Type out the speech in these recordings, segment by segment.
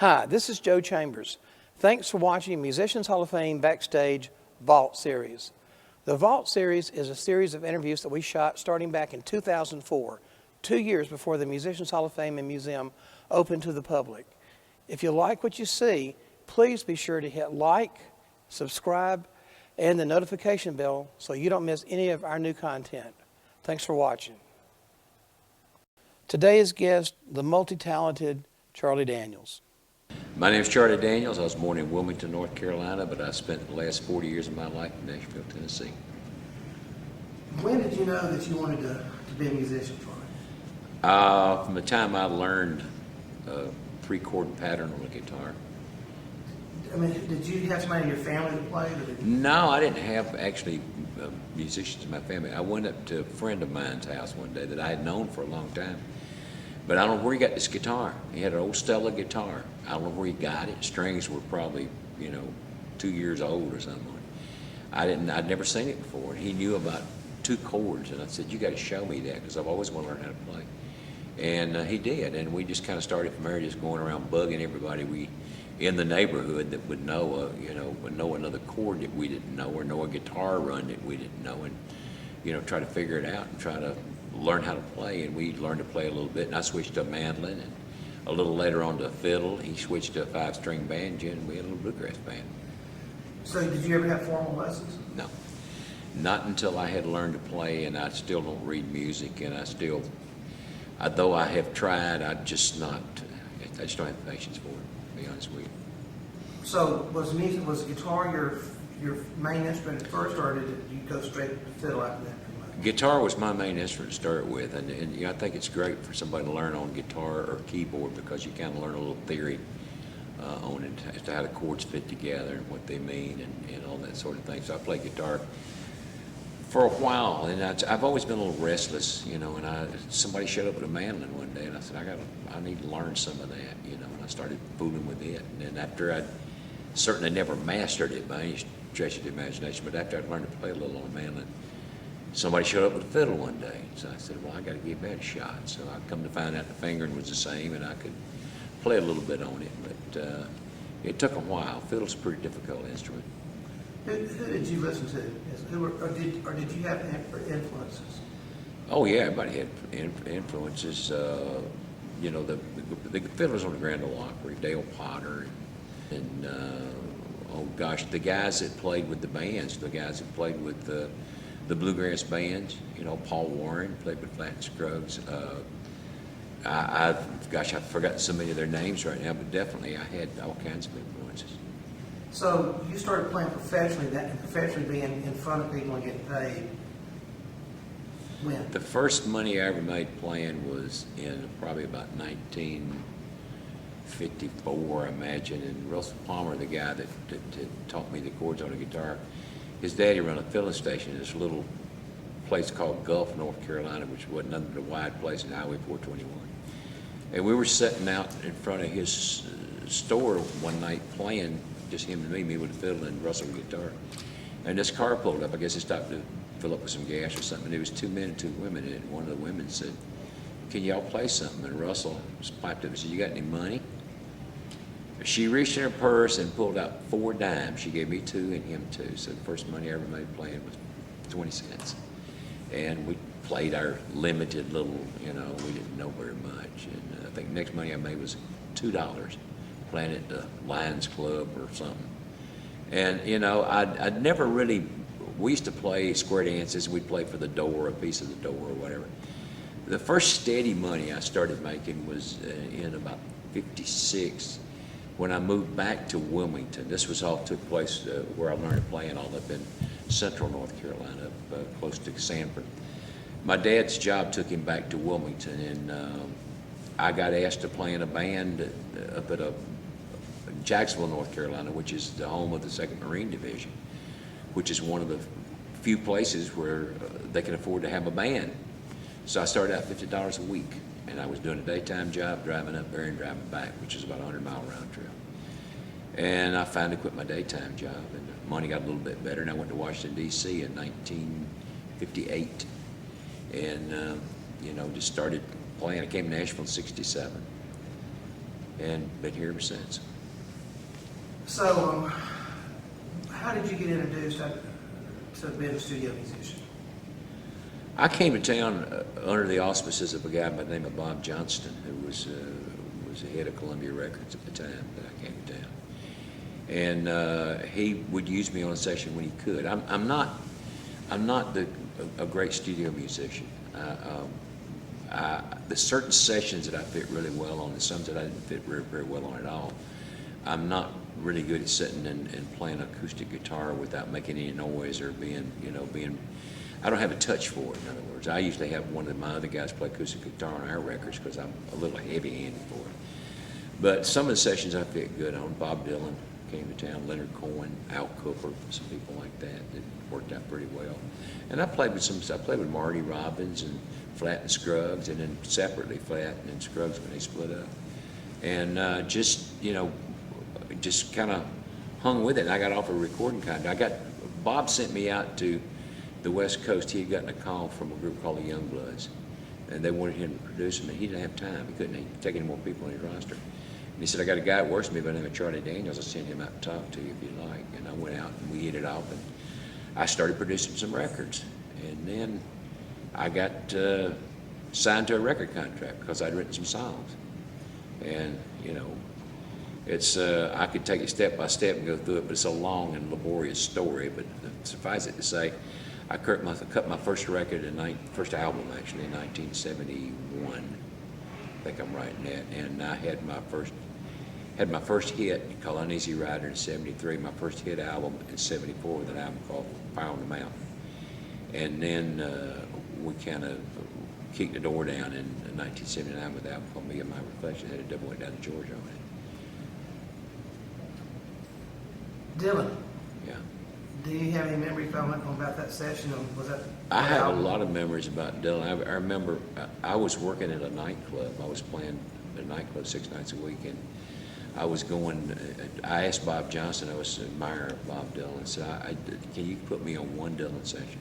Hi, this is Joe Chambers. Thanks for watching Musicians Hall of Fame Backstage Vault Series. The Vault Series is a series of interviews that we shot starting back in 2004, 2 years before the Musicians Hall of Fame and Museum opened to the public. If you like what you see, please be sure to hit like, subscribe, and the notification bell so you don't miss any of our new content. Thanks for watching. Today's guest, the multi-talented Charlie Daniels. My name is Charlie Daniels. I was born in Wilmington, North Carolina, but I spent the last 40 years of my life in Nashville, Tennessee. When did you know that you wanted to be a musician, Charlie? From the time I learned a 3-chord pattern on the guitar. I mean, did you have somebody in your family that played? No, I didn't have actually musicians in my family. I went up to a friend of mine's house one day that I had known for a long time. But I don't know where he got this guitar. He had an old Stella guitar. I don't know where he got it. Strings were probably, 2 years old or something. I'd never seen it before. And he knew about 2 chords, and I said, "You got to show me that because I've always wanted to learn how to play." And he did, and we just kind of started from there, just going around bugging everybody in the neighborhood that would know, would know another chord that we didn't know, or know a guitar run that we didn't know, and try to figure it out and try to learn how to play. And we learned to play a little bit, and I switched to a mandolin, and a little later on to a fiddle. He switched to a 5-string banjo, and we had a little bluegrass band. So did you ever have formal lessons? No, not until I had learned to play, and I still don't read music, and though I have tried, I just don't have the patience for it, to be honest with you. So was guitar your main instrument at first, or did you go straight to fiddle after that? Guitar was my main instrument to start with, and I think it's great for somebody to learn on guitar or keyboard because you kind of learn a little theory on it as to how the chords fit together and what they mean and all that sort of thing. So I played guitar for a while, and I've always been a little restless, and somebody showed up with a mandolin one day, and I said, I need to learn some of that, and I started fooling with it. And then after I'd certainly never mastered it by any stretch of the imagination, but after I'd learned to play a little on a mandolin, somebody showed up with a fiddle one day. So I said, well, I got to give that a shot. So I come to find out the fingering was the same, and I could play a little bit on it, but it took a while. Fiddle's a pretty difficult instrument. Who did you listen to? Or did you have influences? Oh yeah, everybody had influences. The fiddlers on the Grand Ole Opry, Dale Potter, and the guys that played with the bands, the guys that played with the bluegrass bands, Paul Warren played with Flat and Scruggs. I've forgotten so many of their names right now, but definitely I had all kinds of influences. So you started playing professionally being in front of people and getting paid when? The first money I ever made playing was in probably about 1954, I imagine, and Russell Palmer, the guy that taught me the chords on the guitar, his daddy ran a filling station in this little place called Gulf, North Carolina, which wasn't nothing but a wide place in Highway 421. And we were sitting out in front of his store one night playing, just him and me with a fiddle and Russell with a guitar. And this car pulled up. I guess he stopped to fill up with some gas or something. There was 2 men and 2 women in it. And one of the women said, "Can y'all play something?" And Russell just piped up and said, "You got any money?" She reached in her purse and pulled out 4 dimes. She gave me 2 and him 2. So the first money I ever made playing was 20 cents. And we played our limited little, we didn't know very much. And I think the next money I made was $2 playing at the Lions Club or something. And, I'd never really, we used to play square dances. We'd play for the door, a piece of the door or whatever. The first steady money I started making was in about 56. When I moved back to Wilmington. This all took place where I learned to play and all up in central North Carolina, close to Sanford. My dad's job took him back to Wilmington, and I got asked to play in a band up at Jacksonville, North Carolina, which is the home of the 2nd Marine Division, which is one of the few places where they can afford to have a band. So I started out $50 a week. And I was doing a daytime job, driving up there and driving back, which is about a 100-mile round trip. And I finally quit my daytime job, and the money got a little bit better, and I went to Washington, D.C. in 1958, and, just started playing. I came to Nashville in 67. and been here ever since. So, how did you get introduced to being a studio musician? I came to town under the auspices of a guy by the name of Bob Johnston, who was the head of Columbia Records at the time that I came to town. And he would use me on a session when he could. I'm not a great studio musician. There's certain sessions that I fit really well on, and some that I didn't fit very, very well on at all. I'm not really good at sitting and playing acoustic guitar without making any noise or being. I don't have a touch for it, in other words. I usually have one of my other guys play acoustic guitar on our records because I'm a little heavy-handed for it. But some of the sessions I fit good on. Bob Dylan came to town, Leonard Cohen, Al Cooper, some people like that worked out pretty well. And I played with Marty Robbins and Flatt and Scruggs, and then separately Flatt and Scruggs when they split up. And just kind of hung with it. And I got off a recording contract. Bob sent me out to the West Coast. He had gotten a call from a group called the Youngbloods, and they wanted him to produce them, and he didn't have time. He couldn't take any more people on his roster. And he said, I got a guy that works with me by the name of Charlie Daniels. I'll send him out to talk to you if you'd like. And I went out and we hit it off, and I started producing some records. And then I got signed to a record contract because I'd written some songs. And, it's I could take it step by step and go through it, but it's a long and laborious story. But suffice it to say, I cut my first record first album actually in 1971. I think I'm right in that. And I had my first hit called Uneasy Rider in 73. My first hit album in 74 with an album called Fire on the Mountain. And then we kind of kicked the door down in 1979 with an album called Me and My Reflection. Had a double went down to Georgia on it. Dylan. Yeah. Do you have any memory about that session? Or was that? I have a lot of memories about Dylan. I remember I was working at a nightclub. I was playing at a nightclub 6 nights a week, and I asked Bob Johnston, I was an admirer of Bob Dylan, and said, can you put me on one Dylan session,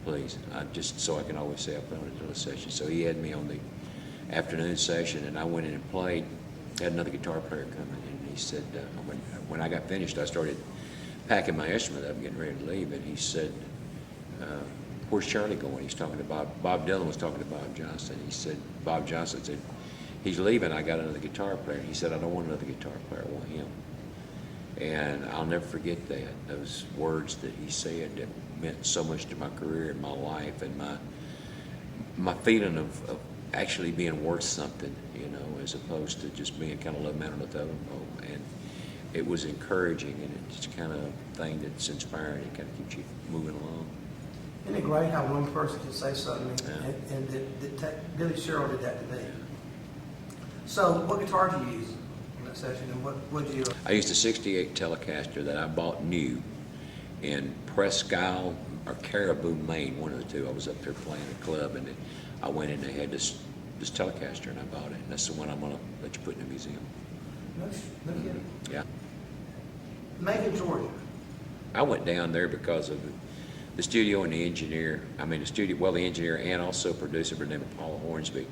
please? Just so I can always say I put on a Dylan session. So he had me on the afternoon session, and I went in and played. Had another guitar player come in, and he said, when I got finished, I started packing my instrument up, getting ready to leave, and he said, where's Charlie going? He's talking to Bob Dylan was talking to Bob Johnston. He said, Bob Johnston said, he's leaving, I got another guitar player. He said, I don't want another guitar player, I want him. And I'll never forget that, those words that he said that meant so much to my career and my life and my feeling of actually being worth something, as opposed to just being kind of low man on the totem pole. And it was encouraging, and it's kind of thing that's inspiring. It kind of keeps you moving along. Isn't it great how one person can say something, and Billy Sherrill did that to me. So what guitar did you use in that session, and what did you? I used a 68 Telecaster that I bought new in Presque Isle or Caribou, Maine, one of the two. I was up there playing a club, and I went in and they had this Telecaster, and I bought it. And that's the one I'm going to let you put in the museum. No kidding. Yeah. Macon, Georgia. I went down there because of the studio and the engineer. The engineer and also producer by the name of Paul Hornsby,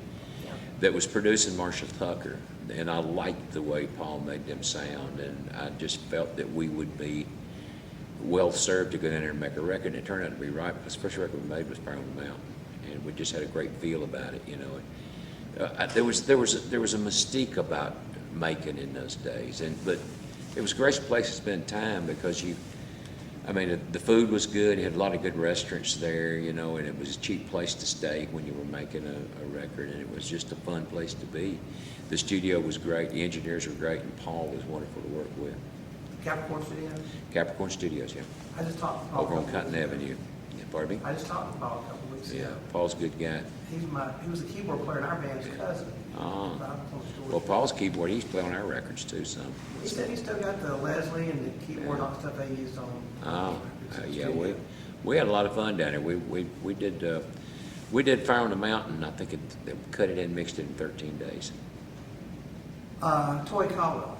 that was producing Marshall Tucker. And I liked the way Paul made them sound, and I just felt that we would be well served to go down there and make a record. And it turned out to be right, because the first record we made was Fire on the Mountain, and we just had a great feel about it. There was a mystique about Macon in those days, but it was a great place to spend time because the food was good. You had a lot of good restaurants there, and it was a cheap place to stay when you were making a record, and it was just a fun place to be. The studio was great, the engineers were great, and Paul was wonderful to work with. Capricorn Studios? Capricorn Studios, yeah. I just talked to Paul. Over on Cotton Avenue. Yeah, pardon me? I just talked to Paul a couple weeks ago. Yeah, Paul's a good guy. He was a keyboard player in our band's cousin. Oh. But I told the story. Well, Paul's keyboard, he's playing on our records too, so. He said he still got the Leslie and the keyboard and all the stuff they used on. Yeah, we had a lot of fun down there. We did Fire on the Mountain. I think they cut it in, mixed it in 13 days. Toy Caldwell.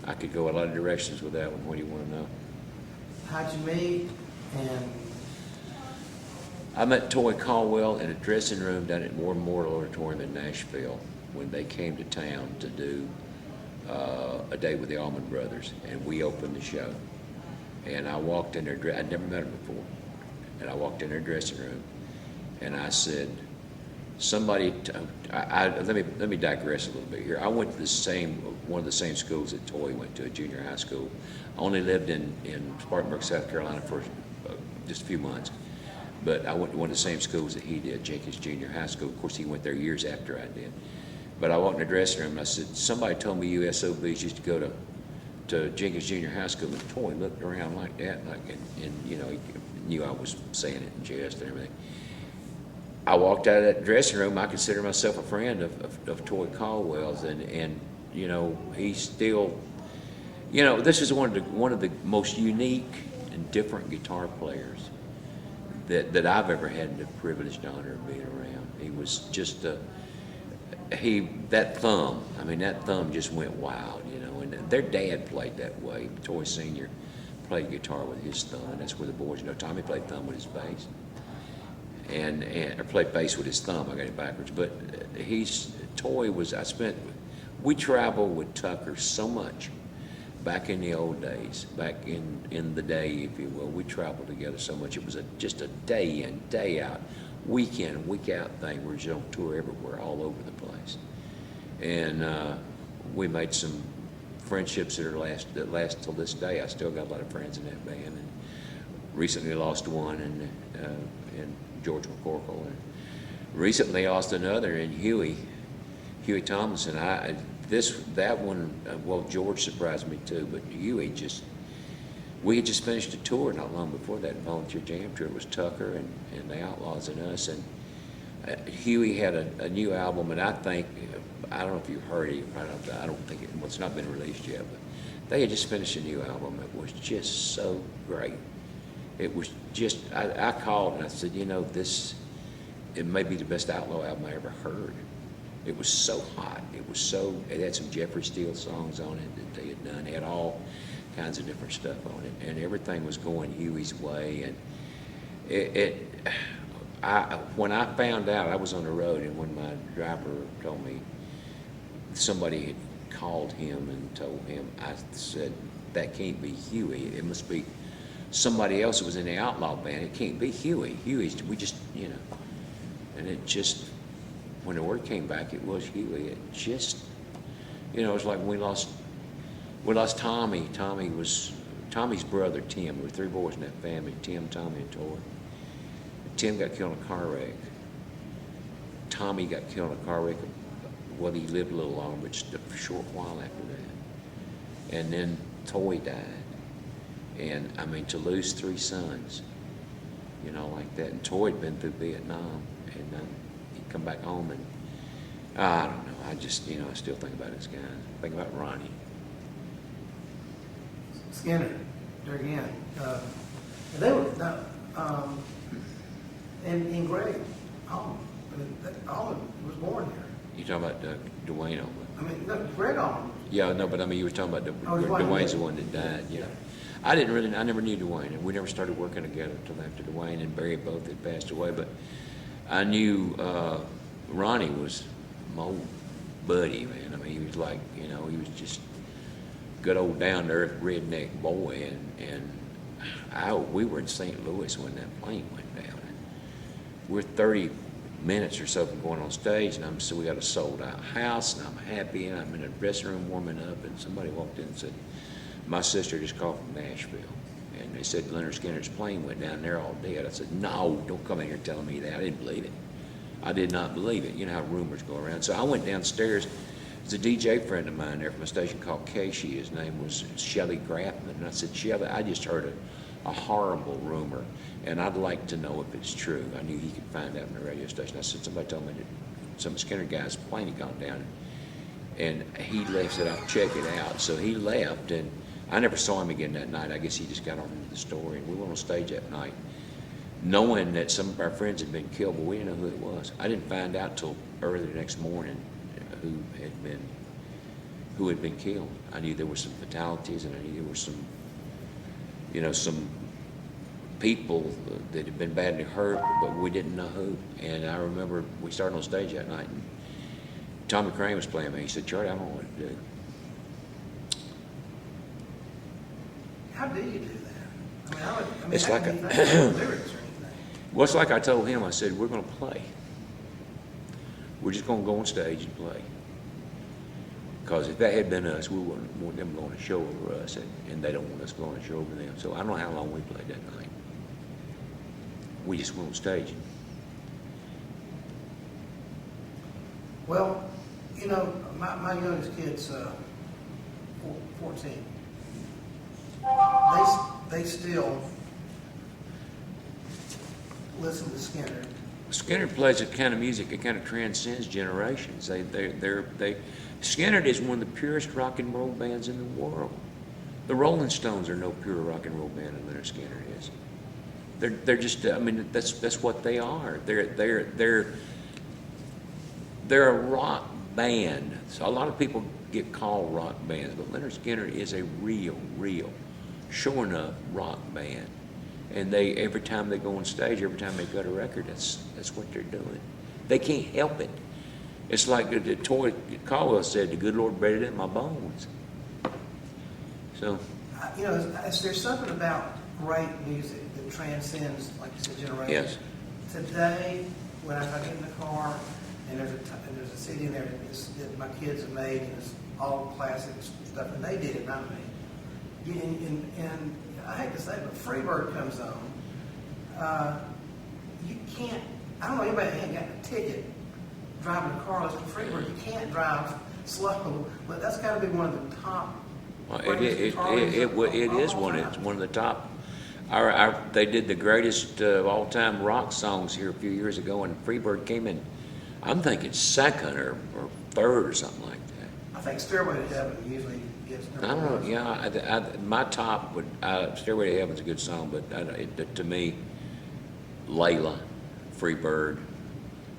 I could go a lot of directions with that one. What do you want to know? How'd you meet? And I met Toy Caldwell in a dressing room down at War Memorial Auditorium in Nashville. when they came to town to do a day with the Allman Brothers, and we opened the show. And I walked in their I'd never met them before, and I walked in their dressing room, and I said, somebody, let me digress a little bit here. I went to one of the same schools that Toy went to, a junior high school. I only lived in Spartanburg, South Carolina for just a few months, but I went to one of the same schools that he did, Jenkins Junior High School. Of course, he went there years after I did. But I walked in the dressing room and I said, somebody told me you SOBs used to go to Jenkins Junior High School, and Toy looked around like that, and you know, he knew I was saying it in jest and everything. I walked out of that dressing room. I consider myself a friend of Toy Caldwell's, and you know, he's still, you know, this is one of the most unique and different guitar players that I've ever had the privileged honor of being around. He was just that thumb just went wild, you know, and their dad played that way. Toy Sr. played guitar with his thumb, and that's where the boys, you know, Tommy played thumb with his bass. Or played bass with his thumb. I got it backwards. But we traveled with Tucker so much back in the old days, back in the day, if you will. We traveled together so much. It was just a day in, day out, week in, week out thing. We were just on tour everywhere, all over the place. And we made some friendships that last till this day. I still got a lot of friends in that band, and recently lost one, and George McCorkle, and recently lost another in Huey Tomlinson. George surprised me too, but Huey we had just finished a tour not long before that, volunteer jam tour. It was Tucker and the Outlaws and us, and Huey had a new album, and I don't know if you've heard it, I don't think it's not been released yet, but they had just finished a new album. It was just so great. It was just, I called and I said, you know, it may be the best Outlaw album I ever heard. It was so hot. It had some Jeffrey Steele songs on it that they had done. It had all kinds of different stuff on it, and everything was going Huey's way. And when I found out, I was on the road, and when my driver told me somebody had called him and told him, I said, that can't be Huey. It must be somebody else who was in the Outlaw band. It can't be Huey. We just, you know, and it just, when the word came back, it was Huey. It just, you know, it was like we lost Tommy. Tommy's brother, Tim. There were three boys in that family, Tim, Tommy, and Toy. Tim got killed in a car wreck. Tommy got killed in a car wreck. Well, he lived a little longer, but just a short while after that. And then Toy died. And, I mean, to lose three sons, you know, like that. And Toy had been through Vietnam, and he'd come back home, and I don't know. I just, you know, I still think about this guy. I think about Ronnie. Skynyrd, there again. They were, and Greg Allman. Allman was born here. You talking about Dwayne Allman? I mean, no, Greg Allman. Yeah, no, but I mean, you were talking about Dwayne's the one that died, yeah. I never knew Dwayne, and we never started working together until after Dwayne and Barry both had passed away, but I knew Ronnie was my old buddy, man. I mean, he was like, you know, he was just good old down-to-earth redneck boy, and we were in St. Louis when that plane went down. We're 30 minutes or so from going on stage, and so we got a sold-out house, and I'm happy, and I'm in the dressing room warming up, and somebody walked in and said, my sister just called from Nashville, and they said Lynyrd Skynyrd's plane went down there all dead. I said, no, don't come in here telling me that. I didn't believe it. I did not believe it. You know how rumors go around. So I went downstairs. There's a DJ friend of mine there from a station called Casey. His name was Shelley Grafman, and I said, Shelley, I just heard a horrible rumor, and I'd like to know if it's true. I knew he could find out in the radio station. I said, somebody told me that some Skynyrd guy's plane had gone down, and he left, said, I'll check it out. So he left, and I never saw him again that night. I guess he just got on into the story, and we went on stage that night, knowing that some of our friends had been killed, but we didn't know who it was. I didn't find out till early the next morning who had been killed. I knew there were some fatalities, and I knew there were some, you know, some people that had been badly hurt, but we didn't know who. And I remember we started on stage that night, Tommy Crane was playing me. He said, Charlie, I don't know what to do. How do you do that? I mean, It's how like can a- you think of lyrics or anything? Well, it's like I told him, I said, we're going to play. We're just going to go on stage and play. Because if that had been us, we wouldn't want them going to show over us, and they don't want us going to show over them. So I don't know how long we played that night. We just went on stage. Well, you know, my youngest kid's 14. They still listen to Skynyrd. Skynyrd plays a kind of music that kind of transcends generations. Skynyrd is one of the purest rock and roll bands in the world. The Rolling Stones are no pure rock and roll band than Lynyrd Skynyrd is. They're just, I mean, that's what they are. They're a rock band. So a lot of people get called rock bands, but Lynyrd Skynyrd is a real, sure enough rock band. And every time they go on stage, every time they cut a record, that's what they're doing. They can't help it. It's like the Toy Caldwell said, the good Lord bred it in my bones. So, You know, there's something about great music that transcends, like you said, generations. yes. Today, when I get in the car and there's a CD in there that my kids have made and it's all classic stuff, and they did it, not me. And I hate to say it, but Freebird comes on. You can't, I don't know anybody that ain't got a ticket driving a car listening to Freebird. You can't drive slow, but that's got to be one of the top. Well, greatest it guitarists is of all one. time. It's one of the top. They did the greatest all-time rock songs here a few years ago, and Freebird came in. I'm thinking second or third or something like that. I think Stairway to Heaven usually gets I don't know. Yeah, my top would Stairway to Heaven's a good song, but to me, Layla, Freebird,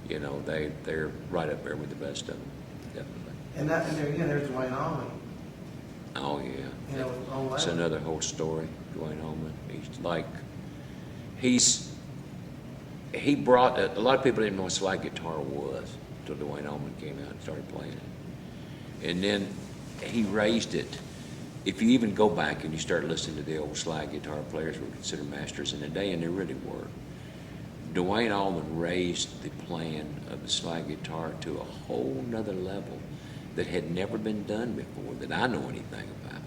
you know, they're right up there with the best of them, definitely. And there again, there's Dwayne Allman. Oh yeah. You know, with Old It's Lady. another whole story, Dwayne Allman. He brought, a lot of people didn't know what slide guitar was until Dwayne Allman came out and started playing it. And then he raised it. If you even go back and you start listening to the old slide guitar players who were considered masters in the day, and they really were, Dwayne Allman raised the playing of the slide guitar to a whole nother level that had never been done before that I know anything about.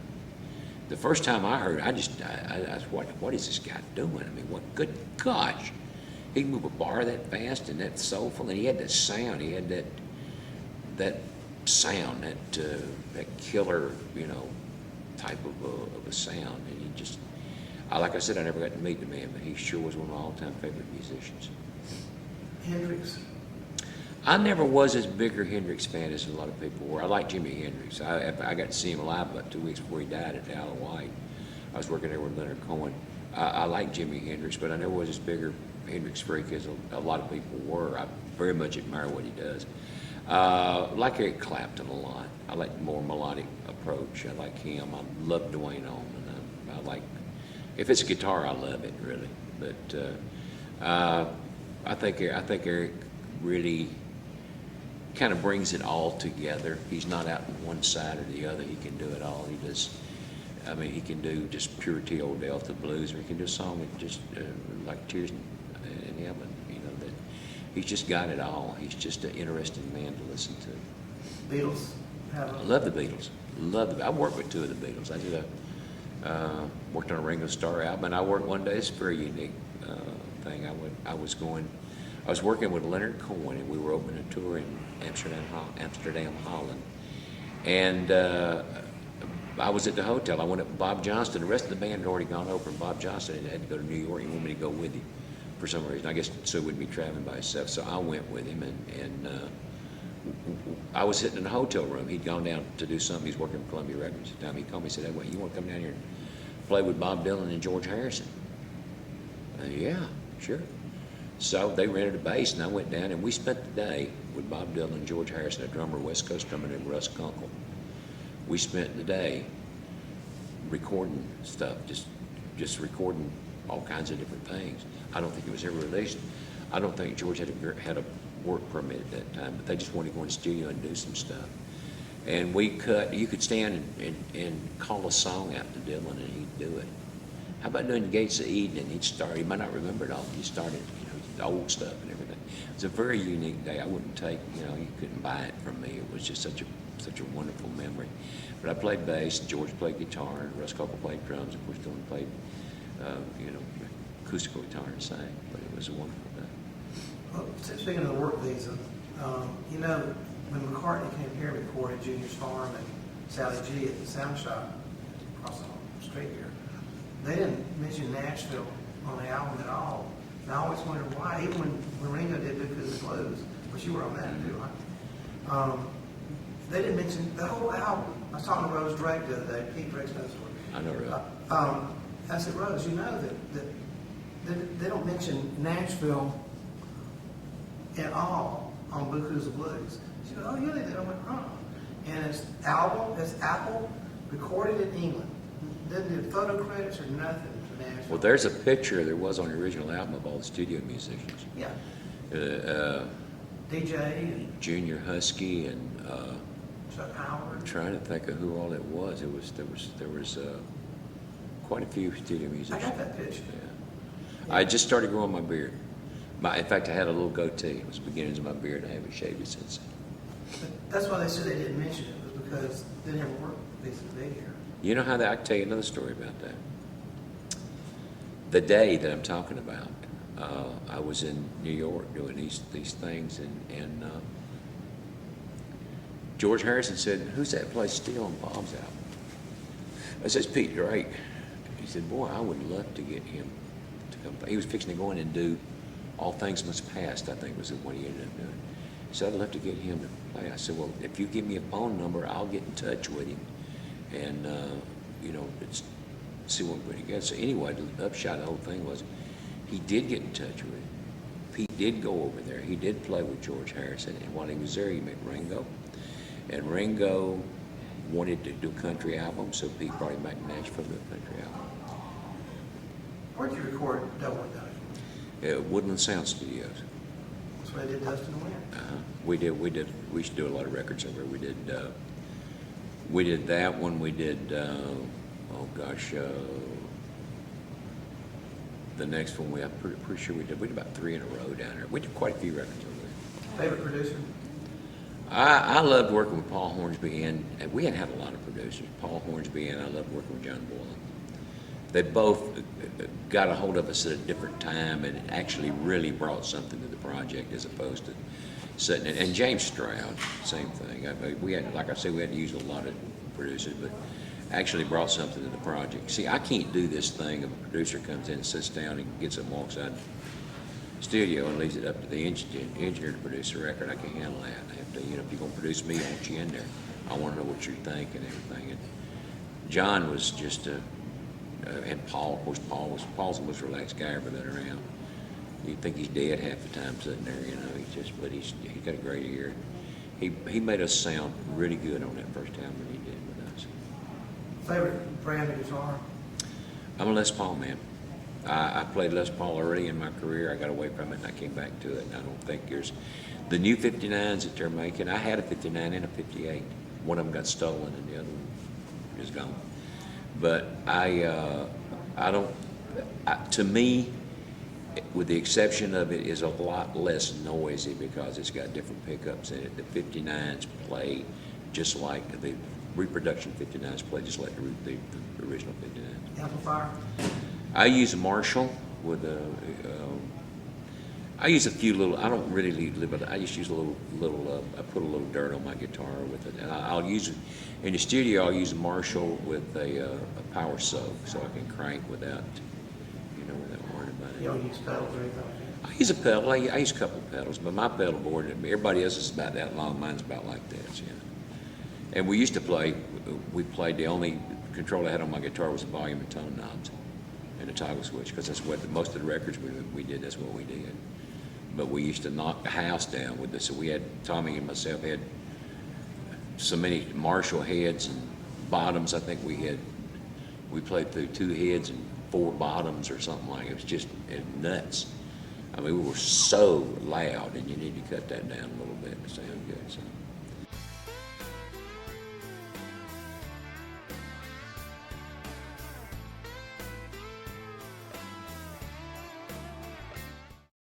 The first time I heard it, I was, what is this guy doing? I mean, good gosh. He could move a bar that fast and that soulful, and he had that sound. He had that sound, that killer, you know, type of a sound. And he just, like I said, I never got to meet the man, but he sure was one of my all-time favorite musicians. Hendrix. I never was as big a Hendrix fan as a lot of people were. I like Jimi Hendrix. I got to see him live about 2 weeks before he died at the Isle of Wight. I was working there with Leonard Cohen. I like Jimi Hendrix, but I never was as big a Hendrix freak as a lot of people were. I very much admire what he does. I like Eric Clapton a lot. I like the more melodic approach. I like him. I love Dwayne Allman. I like, if it's guitar, I love it really. But I think Eric really kind of brings it all together. He's not out on one side or the other. He can do it all. He can do just pure T.O. Delta blues, or he can do a song that just like Tears in Heaven. You know, that he's just got it all. He's just an interesting man to listen to. Beatles. I love the Beatles. I worked with two of the Beatles. I did worked on a Ringo Starr album, and I worked one day. It's a very unique thing. I was working with Leonard Cohen, and we were opening a tour in Amsterdam, Holland. And I was at the hotel. I went up with Bob Johnston. The rest of the band had already gone over, and Bob Johnston had to go to New York. He wanted me to go with him for some reason. I guess so he wouldn't be traveling by himself. So I went with him, and I was sitting in a hotel room. He'd gone down to do something. He was working for Columbia Records at the time. He called me and said, "Hey, you want to come down here and play with Bob Dylan and George Harrison?" Yeah, sure. So they rented a bass, and I went down, and we spent the day with Bob Dylan and George Harrison, a drummer, West Coast drummer named Russ Kunkel. We spent the day recording stuff, just recording all kinds of different things. I don't think it was ever released. I don't think George had a work permit at that time, but they just wanted to go in the studio and do some stuff. And we cut, you could stand and call a song out to Dylan and he'd do it. How about doing Gates of Eden? And he'd start, he might not remember it all, but he started, the old stuff and everything. It was a very unique day. I wouldn't take, you couldn't buy it from me. It was just such a wonderful memory. But I played bass, George played guitar, and Russ Cocker played drums. Of course, Dylan played, acoustical guitar and sang. But it was a wonderful day. Well, speaking of the work visa, when McCartney came here and recorded Junior's Farm and Sally G at the sound shop across the street here, they didn't mention Nashville on the album at all. And I always wondered why, even when Ringo did Because of the Blues, which you were on that too, right? They didn't mention the whole album. I was talking to Rose Drake the other day, Pete Drake's no story. I know, really. I said, Rose, you know that they don't mention Nashville at all on Because of the Blues. She goes, oh yeah, they did. I went, wrong. And it's Apple recorded in England. Didn't do photo credits or nothing for Nashville. Well, there's a picture there was on the original album of all the studio musicians. Yeah. DJ and Junior Husky and Chuck Howard. I'm trying to think of who all it was. There was quite a few studio musicians. I got that picture. Yeah. I just started growing my beard. In fact, I had a little goatee. It was the beginnings of my beard. I haven't shaved it since. But that's why they said they didn't mention it, was because they never worked these big here. You know how I can tell you another story about that. The day that I'm talking about, I was in New York doing these things, and George Harrison said, "Who's that place still on Bob's album?" I said, "It's Pete Drake." He said, "Boy, I would love to get him to come." He was fixing to go in and do All Things Must Pass, I think was what he ended up doing. He said, "I'd love to get him to play." I said, "Well, if you give me a phone number, I'll get in touch with him, and see what we put together." So anyway, the upshot of the whole thing was, he did get in touch with him. Pete did go over there. He did play with George Harrison, and while he was there, he met Ringo. And Ringo wanted to do a country album, so Pete brought him back to Nashville to do a country album. Where'd you record Double and Dutch? Woodland Sound Studios. That's where they did Dust in the Wind. We used to do a lot of records over there. We did that one. We did, the next one I'm pretty sure we did about 3 in a row down there. We did quite a few records over there. Favorite producer? I loved working with Paul Hornsby, and we had a lot of producers. Paul Hornsby, and I loved working with John Boylan. They both got a hold of us at a different time and actually really brought something to the project as opposed to sitting. And James Stroud, same thing. We had, like I said, we had to use a lot of producers, but actually brought something to the project. See, I can't do this thing of a producer comes in and sits down and gets up and walks out the studio and leaves it up to the engineer to produce a record. I can't handle that. I have to, if you're going to produce me, I want you in there. I want to know what you think and everything. And John was just and Paul, of course, Paul's the most relaxed guy ever been around. You'd think he's dead half the time sitting there, but he's got a great ear. He made us sound really good on that first album that he did with us. Favorite brand of guitar? I'm a Les Paul man. I played Les Paul early in my career. I got away from it and I came back to it. And I don't think there's the new 59s that they're making. I had a 59 and a 58. One of them got stolen and the other one is gone. But to me, with the exception of it, is a lot less noisy because it's got different pickups in it. The 59s play just like the reproduction 59s play just like the original 59s. Amplifier? I use a Marshall with I use a few little, I don't really live, but I just use a little I put a little dirt on my guitar with it. And I'll use it, in the studio I'll use a Marshall with a power soak so I can crank without worrying about it. You don't use pedals or anything like that? I use a pedal, I use a couple of pedals, but my pedal board, everybody else is about that long, mine's about like this, And we used to played, the only control I had on my guitar was the volume and tone knobs and the toggle switch, because that's what most of the records we did, that's what we did. But we used to knock the house down with this. So we had, Tommy and myself had so many Marshall heads and bottoms. I think we played through 2 heads and 4 bottoms or something like it. It was just nuts. I mean, we were so loud, and you need to cut that down a little bit to sound good, so.